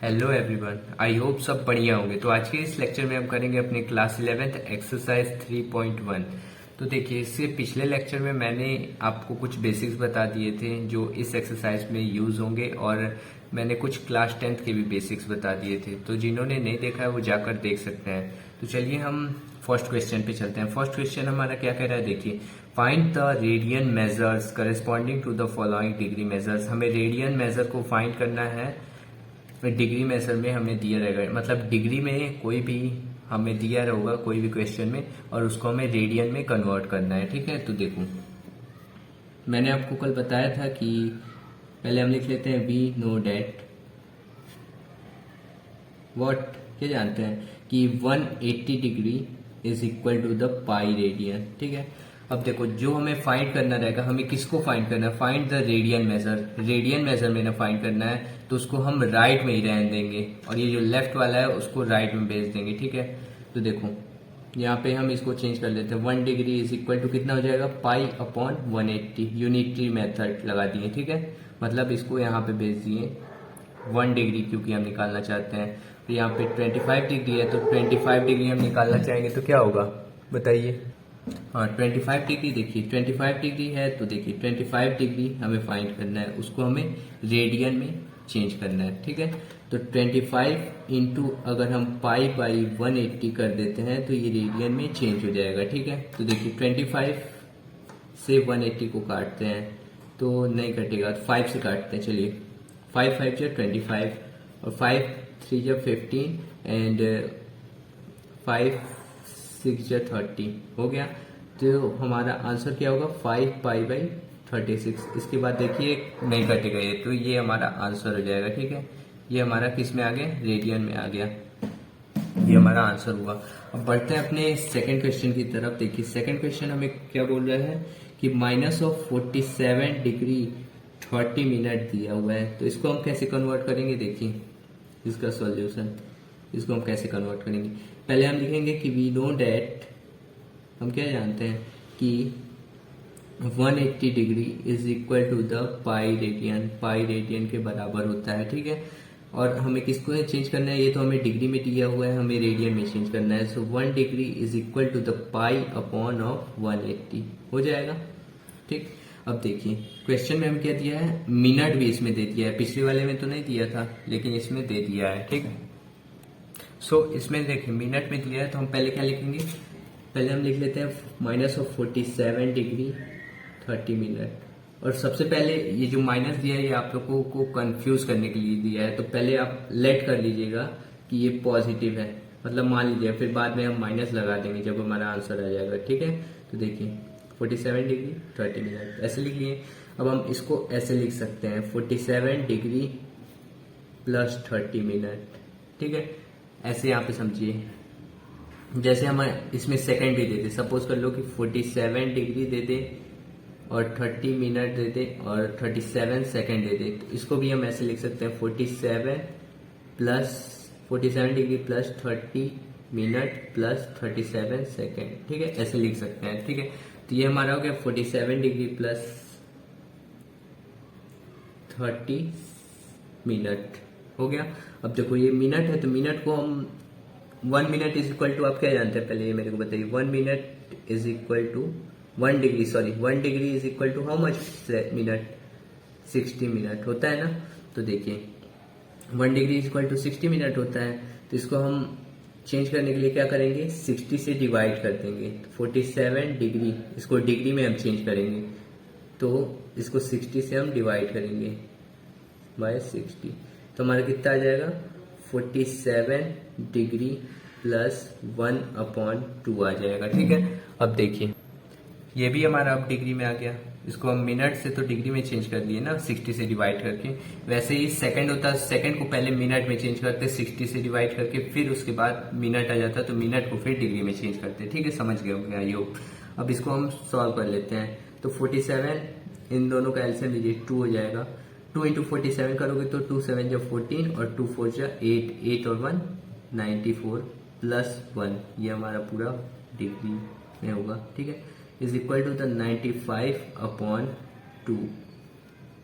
Hello everyone, I hope सब बढ़िया होंगे। तो आज के इस लेक्चर में हम करेंगे अपने क्लास 11th एक्सरसाइज 3.1। तो देखिए, इससे पिछले लेक्चर में मैंने आपको कुछ बेसिक्स बता दिए थे जो इस एक्सरसाइज में यूज होंगे, और मैंने कुछ क्लास 10th के भी बेसिक्स बता दिए थे। तो जिन्होंने नहीं देखा है वो जाकर देख सकते हैं। तो चलिए हम फर्स्ट क्वेश्चन पे चलते हैं। फर्स्ट क्वेश्चन हमारा क्या कह रहा है, देखिए, find the radian measures corresponding to the following degree measures. हमें रेडियन मेजर को फाइंड करना है। डिग्री मेजर में हमें दिया रहेगा, मतलब डिग्री में कोई भी हमें दिया रहेगा कोई भी क्वेश्चन में, और उसको हमें रेडियन में कन्वर्ट करना है। ठीक है, तो देखो, मैंने आपको कल बताया था कि पहले हम लिख लेते हैं वी नो डेट व्हाट, क्या जानते हैं कि 180 degree is equal to the pi radian. ठीक है, अब देखो, जो हमें फाइंड करना रहेगा, हमें किसको फाइंड करना है, find the radian major. Radian major में ना फाइंड करना है तो उसको हम राइट में ही रहने देंगे, और ये जो लेफ्ट वाला है उसको राइट में भेज देंगे। ठीक है, तो देखो यहाँ पे हम इसको चेंज कर लेते हैं। 1 डिग्री इज इक्वल टू कितना हो जाएगा, पाई अपॉन 180। यूनिटरी मेथड लगा दिए। ठीक है, मतलब इसको यहाँ पे भेज दिए 1 डिग्री, क्योंकि हम निकालना चाहते हैं। तो यहाँ पे 25 डिग्री है, तो 25 डिग्री हम निकालना चाहेंगे तो क्या होगा बताइए। हाँ, 25 डिग्री, देखिए 25 डिग्री है, तो देखिए 25 डिग्री हमें फाइंड करना है, उसको हमें रेडियन में चेंज करना है। ठीक है, तो 25 इंटू अगर हम पाई बाई 180 कर देते हैं तो ये रेडियन में चेंज हो जाएगा। ठीक है, तो देखिए 25 से 180 को काटते हैं तो नहीं कटेगा, तो 5 से काटते हैं। चलिए, 5 5 जो 25, और 5 3 जो 15, एंड 5 6 जो 30 हो गया। तो हमारा आंसर क्या होगा, 5 पाई बाई 36। इसके बाद देखिए नहीं कटेगा ये, तो ये हमारा आंसर हो जाएगा। ठीक है, ये हमारा किस में आ गया, रेडियन में आ गया। ये हमारा आंसर हुआ। अब बढ़ते हैं अपने सेकंड क्वेश्चन की तरफ। देखिए, सेकंड क्वेश्चन हमें क्या बोल रहा है कि -47 डिग्री 30 मिनट दिया हुआ है। तो इसको हम कैसे कन्वर्ट करेंगे, देखिए इसका सॉल्यूशन, इसको हम कैसे कन्वर्ट करेंगे। पहले हम लिखेंगे कि वी नो डेट, हम क्या जानते हैं कि 180 degree is equal to the pi radian. Pi radian के बराबर होता है। ठीक है, और हमें किसको चेंज करना है, ये तो हमें डिग्री में दिया हुआ है, हमें रेडियन में चेंज करना है। So 1 degree is equal to the pi upon of 180 हो जाएगा। ठीक, अब देखिए क्वेश्चन में हम क्या दिया है, मिनट भी इसमें दे दिया है। पिछले वाले में तो नहीं दिया था, लेकिन इसमें दे दिया है। ठीक है, सो इसमें देखिए मिनट में दिया है, तो हम पहले क्या लिखेंगे, पहले हम लिख लेते हैं -47 डिग्री 30 मिनट। और सबसे पहले ये जो माइनस दिया है ये आप लोगों को कंफ्यूज करने के लिए दिया है, तो पहले आप लेट कर लीजिएगा कि ये पॉजिटिव है, मतलब मान लीजिए, फिर बाद में हम माइनस लगा देंगे जब हमारा आंसर आ जाएगा। ठीक है, तो देखिए 47 डिग्री 30 मिनट ऐसे लिख लिए। अब हम इसको ऐसे लिख सकते हैं 47 डिग्री प्लस 30 मिनट। ठीक है, ऐसे यहाँ पे समझिए, जैसे हम इसमें सेकंड भी दे दे, सपोज कर लो कि 47 डिग्री दे दे और 30 मिनट दे दे और 37 सेकंड दे दे, तो इसको भी हम ऐसे लिख सकते हैं 47 degree plus 30 minute plus 37 second. ठीक है, ऐसे लिख सकते हैं। ठीक है, तो ये हमारा हो गया 47 डिग्री प्लस 30 मिनट हो गया। अब देखो ये मिनट है, तो मिनट को हम 1 मिनट इज इक्वल टू, आप क्या जानते हैं पहले ये मेरे को बताइए। 1 minute is equal to 1 degree, sorry 1 degree is equal to how much minute, 60 minute होता है ना। तो देखिए 1 degree is equal to 60 minute होता है, तो इसको हम चेंज करने के लिए क्या करेंगे, 60 से डिवाइड कर देंगे। 47 डिग्री, इसको डिग्री में हम चेंज करेंगे, तो इसको 60 से हम डिवाइड करेंगे बाय 60, तो हमारा कितना आ जाएगा, 47 डिग्री प्लस 1/2 आ जाएगा। ठीक है, अब देखिए ये भी हमारा अब डिग्री में आ गया, इसको हम मिनट से तो डिग्री में चेंज कर दिए ना 60 से डिवाइड करके। वैसे ही सेकंड होता, सेकंड को पहले मिनट में चेंज करते 60 से डिवाइड करके, फिर उसके बाद मिनट आ जाता तो मिनट को फिर डिग्री में चेंज करते। ठीक है, समझ गए होंगे आई होप। अब इसको हम सॉल्व कर लेते हैं। तो 47, इन दोनों का एलसीएम लीजिए 2 हो जाएगा। 2 इंटू 47 करोगे तो 2 7 जो 14 और 2 4 जो 8, 8 और 1 94 प्लस 1, ये हमारा पूरा डिग्री में होगा। ठीक है, इज इक्वल टू द 95/2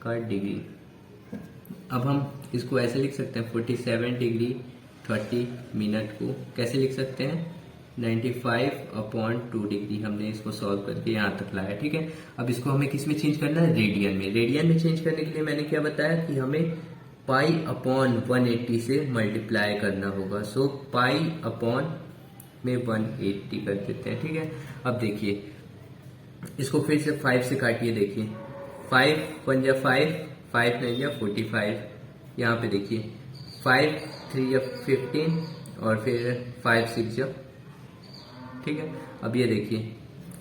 का डिग्री। अब हम इसको ऐसे लिख सकते हैं 47 डिग्री 30 मिनट को कैसे लिख सकते हैं 95/2 डिग्री। हमने इसको सॉल्व करके यहाँ तक लाया, ठीक है। अब इसको हमें किस में चेंज करना है, रेडियन में। रेडियन में चेंज करने के लिए मैंने क्या बताया कि हमें पाई/180 से मल्टीप्लाई करना होगा। सो पाई/ में 180 कर देते हैं, ठीक है। अब देखिए इसको फिर से 5 से काटिए, देखिए 5 1 जा 5, 5 9 जा 45, यहाँ पे देखिए 5 3 जा 15 और फिर 5 6 जा, ठीक है। अब ये देखिए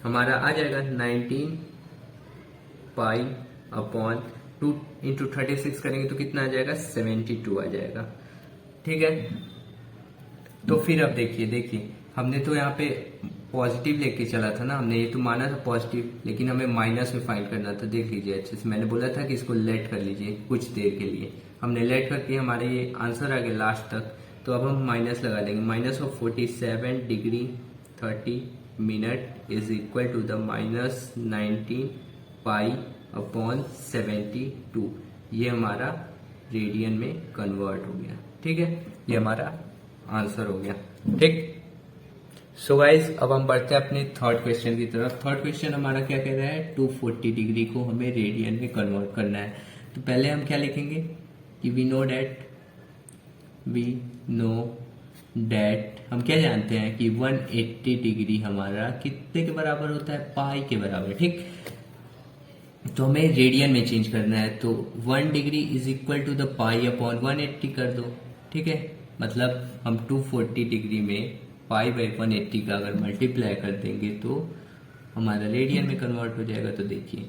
हमारा आ जाएगा 19 पाई/2 इंटू 36 करेंगे तो कितना आ जाएगा 72 आ जाएगा, ठीक है। तो फिर अब देखिए हमने तो यहाँ पे पॉजिटिव लेके चला था ना, हमने ये तो माना था पॉजिटिव, लेकिन हमें माइनस में फाइंड करना था। देख लीजिए अच्छे से, मैंने बोला था कि इसको लेट कर लीजिए कुछ देर के लिए। हमने लेट करके हमारे ये आंसर आ गया लास्ट तक। तो अब हम माइनस लगा देंगे, minus of 47 degree 30 minute is equal to the minus 19 pi. ये हमारा रेडियन में कन्वर्ट हो गया, ठीक है। ये हमारा आंसर हो गया, ठीक। सो गाइज अब हम बढ़ते हैं अपने थर्ड क्वेश्चन की तरफ। थर्ड क्वेश्चन हमारा क्या कह रहा है, 240 डिग्री को हमें रेडियन में कन्वर्ट करना है। तो पहले हम क्या लिखेंगे कि वी नो डैट हम क्या जानते हैं कि 180 डिग्री हमारा कितने के बराबर होता है, पाई के बराबर, ठीक। तो हमें रेडियन में चेंज करना है, तो 1 degree is equal to the पाई/180 कर दो, ठीक है। मतलब हम 240 डिग्री में पाई/180 का अगर मल्टीप्लाई कर देंगे तो हमारा रेडियन में कन्वर्ट हो जाएगा। तो देखिए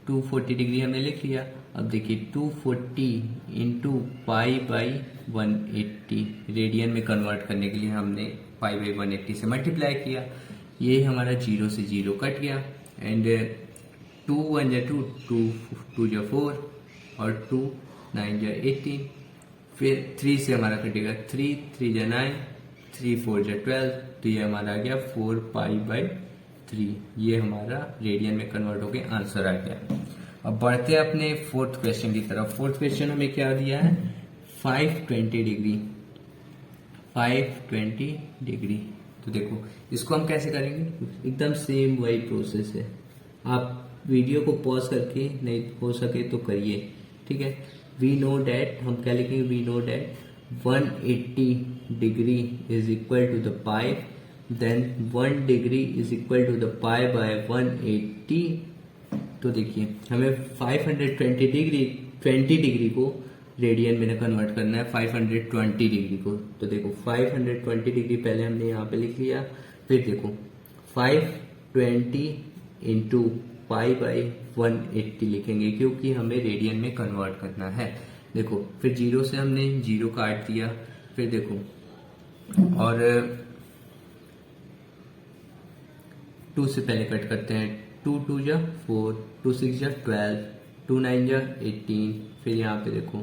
240 डिग्री हमने लिख लिया। अब देखिए 240 इंटू पाई/180 रेडियन में कन्वर्ट करने के लिए हमने पाई/180 से मल्टीप्लाई किया। ये हमारा 0 से 0 कट गया एंड 2 1 जा 2, 2 जा 4 और 2 9 जा 18। फिर 3 से हमारा कटेगा 3 3 जा 9, 3 4 जा 12। तो ये हमारा आ गया 4 पाई/3। ये हमारा रेडियन में कन्वर्ट होके आंसर आ गया। अब बढ़ते हैं अपने फोर्थ क्वेश्चन की तरफ। फोर्थ क्वेश्चन हमें क्या दिया है, 520 डिग्री। 520 डिग्री तो देखो इसको हम कैसे करेंगे, एकदम सेम वही प्रोसेस है। आप वीडियो को पॉज करके नहीं हो सके तो करिए, ठीक है। वी नो डैट हम क्या लिखेंगे, we know that 180 degree is equal to the pi, then 1 degree is equal to the पाई/180। तो देखिए हमें 20 डिग्री को रेडियन में कन्वर्ट करना है 520 डिग्री को। तो देखो 520 डिग्री पहले हमने यहाँ पे लिख लिया। फिर देखो 520 इंटू पाई/180 लिखेंगे क्योंकि हमें रेडियन में कन्वर्ट करना है। देखो फिर 0 से हमने 0 काट दिया। फिर देखो और 2 से पहले कट करते हैं, 2 2 जा 4, 2 6 जा 12, 2 9 जा 18। फिर यहाँ पे देखो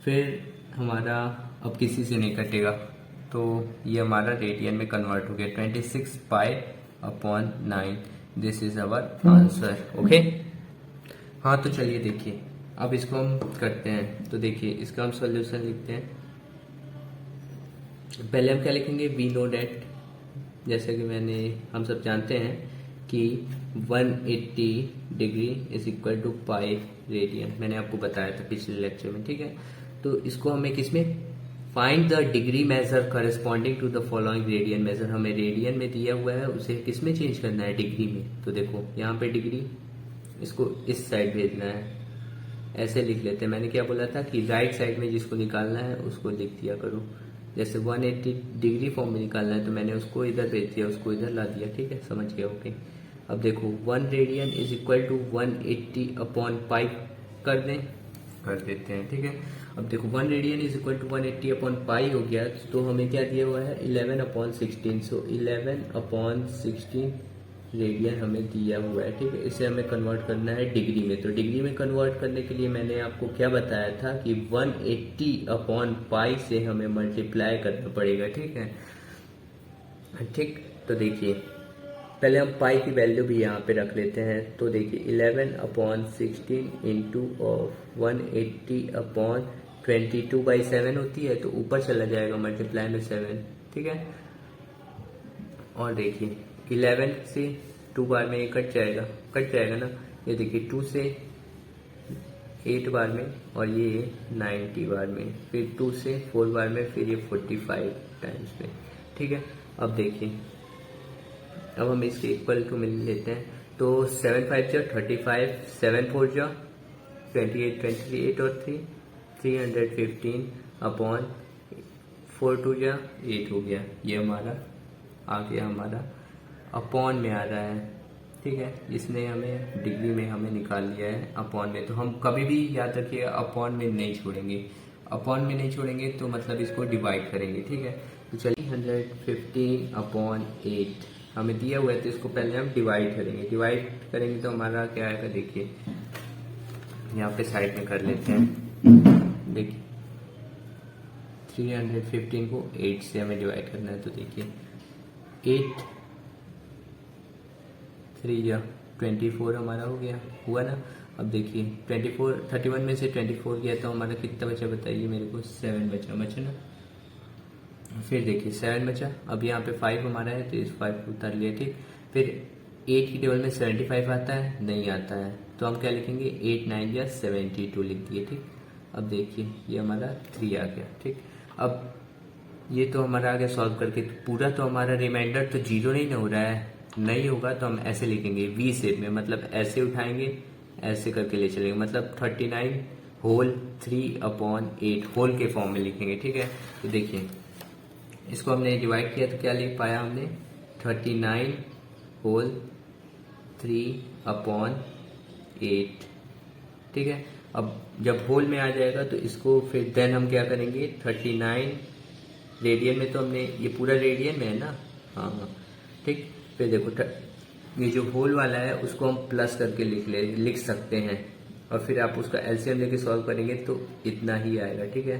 फिर हमारा अब किसी से नहीं कटेगा तो ये हमारा रेडियन में कन्वर्ट हो गया 26 पाई/9। This is our answer, okay. हाँ तो चलिए देखिए अब इसको हम करते हैं। तो देखिए इसका हम सॉल्यूशन लिखते हैं। पहले हम क्या लिखेंगे, वी नो डैट, जैसे कि हम सब जानते हैं कि 180 degree is equal to pi radian. मैंने आपको बताया था पिछले लेक्चर में, ठीक है। तो इसको हमें किसमें, find the degree measure corresponding to the following radian measure. हमें रेडियन में दिया हुआ है, उसे किसमें चेंज करना है, डिग्री में। तो देखो यहाँ पे डिग्री, इसको इस साइड भेजना है, ऐसे लिख लेते हैं। मैंने क्या बोला था कि राइट साइड में जिसको निकालना है उसको लिख दिया करो। जैसे 180 डिग्री फॉर्म में निकालना है तो मैंने उसको इधर भेज दिया, उसको इधर ला दिया, ठीक है, समझ गया, ओके। अब देखो 1 रेडियन इज इक्वल टू 180/पाई कर देते हैं, ठीक है। अब देखो 1 रेडियन इज इक्वल टू 180/पाई हो गया। तो हमें क्या दिया हुआ है, 11/16। सो 11/16 रेडियन हमें दिया हुआ है, ठीक है। इसे हमें कन्वर्ट करना है डिग्री में। तो डिग्री में कन्वर्ट करने के लिए मैंने आपको क्या बताया था कि 180/पाई से हमें मल्टीप्लाई करना पड़ेगा, ठीक है, ठीक। तो देखिए पहले हम पाई की वैल्यू भी यहाँ पे रख लेते हैं। तो देखिए 11/16 इंटू ऑफ 180/22/7 होती है, तो ऊपर चला जाएगा मल्टीप्लाई में 7, ठीक है। और देखिए 11 से 2 बार में ये कट जाएगा ना। ये देखिए 2 से 8 बार में, और ये 90 बार में, फिर 2 से 4 बार में, फिर ये 45 टाइम्स में, ठीक है। अब देखिए, अब हम इसके इक्वल टू मिल लेते हैं। तो 7 5 जा 35, 7 4 जा 28, 28 और 315/4 2 जा 8 हो गया। ये हमारा आ गया, हमारा अपॉन में आ रहा है, ठीक है। इसने हमें डिग्री में हमें निकाल लिया है अपॉन में। तो हम कभी भी याद रखिएगा अपॉन में नहीं छोड़ेंगे, अपॉन में नहीं छोड़ेंगे तो मतलब इसको डिवाइड करेंगे, ठीक है। तो चलिए 115/8 हमें दिया हुआ है, तो इसको पहले हम डिवाइड करेंगे तो हमारा क्या आएगा, देखिए यहाँ पे साइड में कर लेते हैं। देखिए 315 को 8 से हमें डिवाइड करना है। तो देखिए 8 3 या 24 हमारा हुआ ना। अब देखिए 31 में से 24 गया तो हमारा कितना बचा, बताइए मेरे को। 7 बचा ना। फिर देखिए 7 बचा। अब यहाँ पे 5 हमारा है, तो इस 5 को उतार लिया, ठीक। फिर 8 की टेबल में 75 आता है, नहीं आता है, तो हम क्या लिखेंगे, 8 9 या 72 लिख दिए, ठीक। अब देखिए ये हमारा 3 आ गया, ठीक। अब ये तो हमारा आ गया सॉल्व करके। तो पूरा तो हमारा रिमाइंडर तो 0 नहीं ना हो रहा है, नहीं होगा तो हम ऐसे लिखेंगे वी शेप में, मतलब ऐसे उठाएंगे, ऐसे करके ले चलेंगे, मतलब 39 होल 3/8 होल के फॉर्म में लिखेंगे, ठीक है। तो देखिए इसको हमने डिवाइड किया तो क्या लिख पाया हमने, 39 होल 3/8, ठीक है। अब जब होल में आ जाएगा तो इसको फिर देन हम क्या करेंगे, 39 रेडियन में, तो हमने ये पूरा रेडियन में है ना, हाँ, ठीक। फिर देखो ये जो होल वाला है उसको हम प्लस करके लिख सकते हैं, और फिर आप उसका एलसीएम लेके सॉल्व करेंगे तो इतना ही आएगा, ठीक है,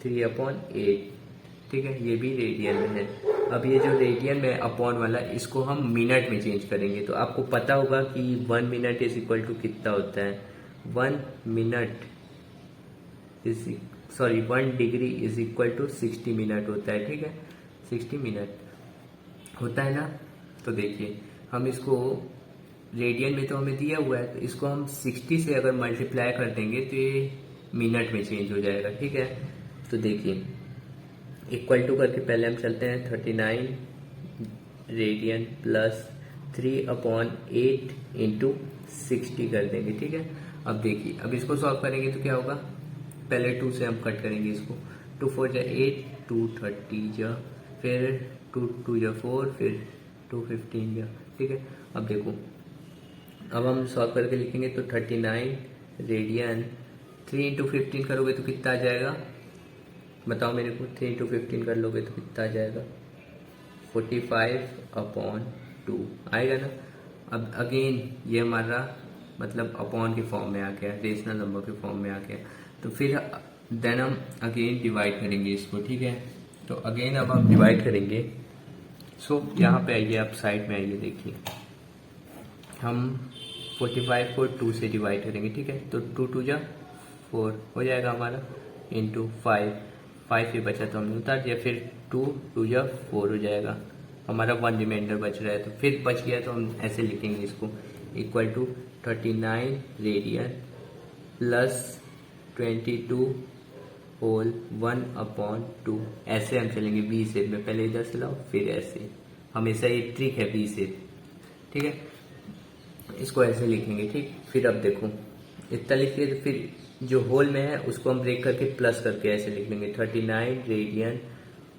3/8, ठीक है। ये भी रेडियन में है। अब ये जो रेडियन में अपॉन वाला, इसको हम मिनट में चेंज करेंगे। तो आपको पता होगा कि 1 मिनट इज इक्वल टू कितना होता है, 1 degree is equal to 60 minute होता है, ठीक है, 60 मिनट होता है ना। तो देखिए हम इसको रेडियन में तो हमें दिया हुआ है, तो इसको हम 60 से अगर मल्टीप्लाई कर देंगे तो ये मिनट में चेंज हो जाएगा, ठीक है। तो देखिए इक्वल टू करके पहले हम चलते हैं, 39 रेडियन प्लस 3/8 इंटू 60 कर देंगे, ठीक है। अब देखिए अब इसको सॉल्व करेंगे तो क्या होगा, पहले 2 से हम कट करेंगे इसको, 2 4 जा 8, 2 30 जा, फिर 2 2 जा 4, फिर 2 15 जा, ठीक है। अब देखो अब हम सॉल्व करके लिखेंगे तो 39 रेडियन 3 इंटू 15 करोगे तो कितना आ जाएगा, बताओ मेरे को। 3 इंटू 15 कर लोगे तो कितना आ जाएगा, 45/2 आएगा ना। अब अगेन ये हमारा मतलब अपॉन के फॉर्म में आ गया, रेशनल नंबर के फॉर्म में आ गया। तो फिर देन हम अगेन डिवाइड करेंगे इसको, ठीक है। तो अगेन अब हम डिवाइड करेंगे। सो यहाँ पे आइए, आप साइड में आइए, देखिए हम 45 को 2 से डिवाइड करेंगे, ठीक है। तो 2 2 जा 4 हो जाएगा हमारा, इंटू 5 ये बचा तो हमने उतार दिया, फिर 2 2 जा 4 हो जाएगा हमारा, 1 रिमाइंडर बच रहा है। तो फिर बच गया तो हम ऐसे लिखेंगे इसको, equal to 39 radian plus 22 whole 1/2, ऐसे हम चलेंगे बी शेप में, पहले इधर से लाओ फिर ऐसे, हमेशा ये ट्रिक है बी शेप, ठीक है। इसको ऐसे लिखेंगे, ठीक। फिर अब देखो इतना लिखिए, तो फिर जो होल में है उसको हम ब्रेक करके प्लस करके ऐसे लिख लेंगे, 39 रेडियन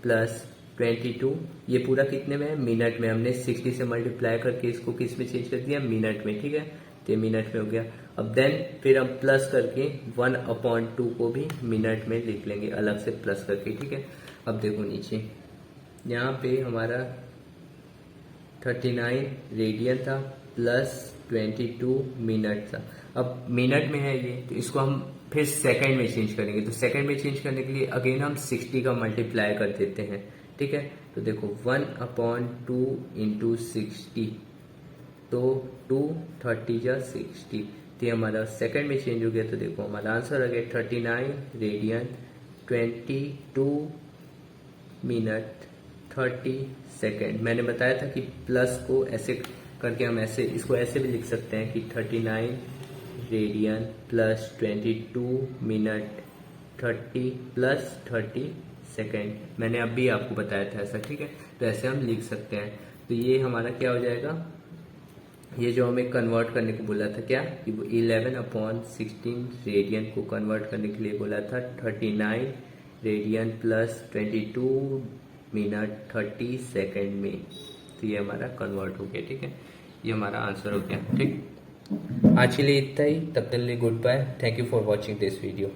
प्लस 22, ये पूरा कितने में है, मिनट में। हमने 60 से मल्टीप्लाई करके इसको किस में चेंज कर दिया, मिनट में, ठीक है। तो मिनट में हो गया। अब देन फिर हम प्लस करके 1/2 को भी मिनट में लिख लेंगे, अलग से प्लस करके, ठीक है। अब देखो नीचे यहाँ पे हमारा 39 रेडियन था प्लस 22 मिनट था। अब मिनट में है ये, तो इसको हम फिर सेकंड में चेंज करेंगे। तो सेकंड में चेंज करने के लिए अगेन हम 60 का मल्टीप्लाई कर देते हैं, ठीक। ठीक है। तो देखो 1/2 इंटू 60, तो 230 या 60, तो ये हमारा सेकंड में चेंज हो गया। तो देखो हमारा आंसर आ गया 39 रेडियन 22 मिनट 30 सेकेंड। मैंने बताया था कि प्लस को ऐसे करके हम ऐसे इसको ऐसे भी लिख सकते हैं कि 39 radian plus 22 minute 30 plus 30 second. मैंने अभी आपको बताया था ऐसा, ठीक है। तो ऐसे हम लिख सकते हैं। तो ये हमारा क्या हो जाएगा, ये जो हमें कन्वर्ट करने को बोला था क्या, कि 11/16 रेडियन को कन्वर्ट करने के लिए बोला था 39 रेडियन प्लस 22 मिनट 30 सेकेंड में। तो ये हमारा कन्वर्ट हो गया, ठीक है। ये हमारा आंसर हो गया, ठीक। आज के लिए इतना ही, तब तक के लिए good bye. Thank you for watching this video.